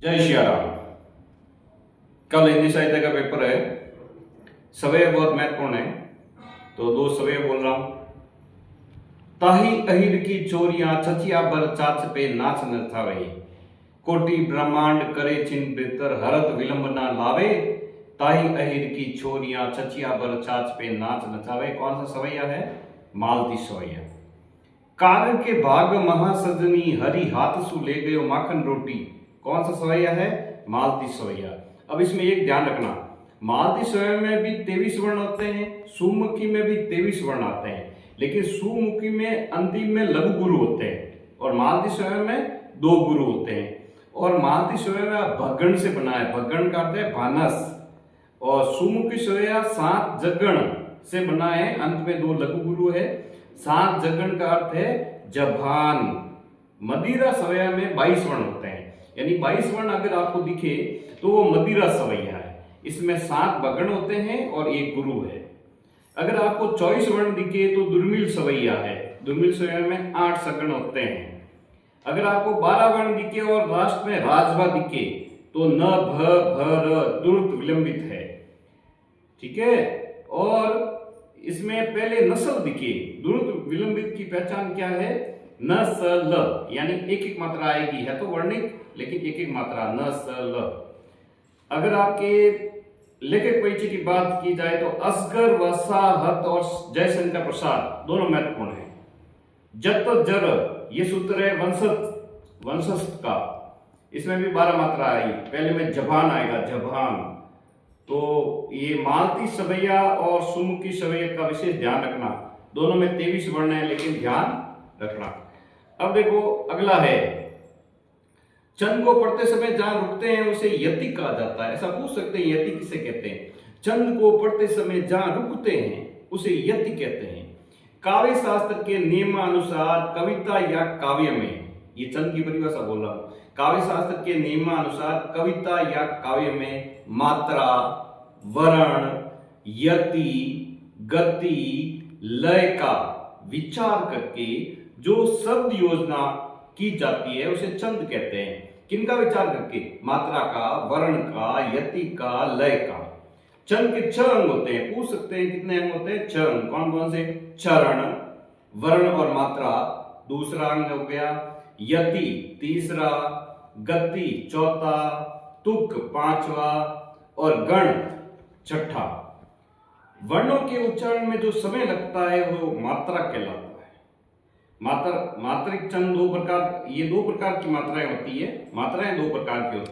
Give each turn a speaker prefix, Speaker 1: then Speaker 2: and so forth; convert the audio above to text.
Speaker 1: जय श्री राम। कल हिंदी साहित्य का पेपर है। सवय बहुत महत्वपूर्ण है, तो दो सवय बोल रहा हूं। ताही अहिर की चोरियां चचिया बर चाच पे नाच न थावे, कोटि ब्रह्मांड करे चिन्ह बेहतर हरत विलंब ना लावे। ताही अहिर की चोरियां चचिया बर चाच पे नाच न थावे। कौन सा सवैया है? मालती सवैया। काग के भाग महासजनी हरि हाथ सु ले गयो माखन रोटी। कौन सा सवैया है? मालती सवैया। अब इसमें एक ध्यान रखना, मालती सवैया में भी 23 वर्ण होते हैं, सुमुखी में भी 23 वर्ण आते हैं, लेकिन सुमुखी में अंतिम में लघु गुरु होते हैं और मालती सवैया में 2 गुरु होते हैं। और मालती सवैया भगण से बना है, भगण का अर्थ है भानस, और सुमुखी सवैया 7 जगण से बना है, अंत में 2 लघु गुरु है। 7 जगण का अर्थ है जभान। मदिरा सवैया में 22 वर्ण होते हैं, यानी 22 वर्ण अगर आपको दिखे तो वो मदिरा सवैया है। इसमें 7 भगण होते हैं और 1 गुरु है। अगर आपको 24 वर्ण दिखे तो दुर्मिल सवैया है। दुर्मिल सवैया में 8 सगण होते हैं। अगर आपको 12 वर्ण दिखे और लास्ट में राजभा दिखे तो न भ भ र दुर्त विलंबित है। ठीक है। और इसमें पहले नस्ल दिखे, दुर्त विलंबित की पहचान क्या है? न स ल, यानी एक एक मात्रा आएगी, है तो वर्णिक लेकिन एक एक मात्रा, न स ल। अगर आपके लेखक परिचय की बात की जाए तो असगर वसाहत और जयशंकर प्रसाद दोनों महत्वपूर्ण है। जत जर ये सूत्र है वंशस्थ का, इसमें भी 12 मात्रा आई। पहले में जबान आएगा, जबान। तो ये मालती सवैया और सुमुखी सवैया का विशेष ध्यान रखना। दोनों में 23 वर्ण है, लेकिन ध्यान रखना। अब देखो अगला है, चंद को पढ़ते समय जहां रुकते हैं उसे यति कहा जाता है। ऐसा पूछ सकते हैं, यति किसे कहते हैं? चंद को पढ़ते समय जहां रुकते हैं उसे यति कहते हैं। काव्य शास्त्र के नियमानुसार कविता या काव्य में, ये चंद की परिभाषा बोल रहा हूं, काव्य शास्त्र के नियमानुसार कविता या काव्य में मात्रा, वर्ण, यति, गति, लय का विचार करके जो शब्द योजना की जाती है उसे चंद कहते हैं। किनका विचार करके? मात्रा का, वर्ण का, यति का, लय का। चंद के 6 अंग होते हैं। पूछ सकते हैं कितने अंग होते हैं? 6 अंग। कौन कौन से? चरण, वर्ण और मात्रा दूसरा अंग हो गया, यति तीसरा, गति चौथा, तुक 5वां और गण 6ठा। वर्णों के उच्चारण में जो समय लगता है वो मात्रा कहलाता है। मात्रिक चंद 2 प्रकार, ये 2 प्रकार की मात्राएं होती है। मात्राएं 2 प्रकार की होती है।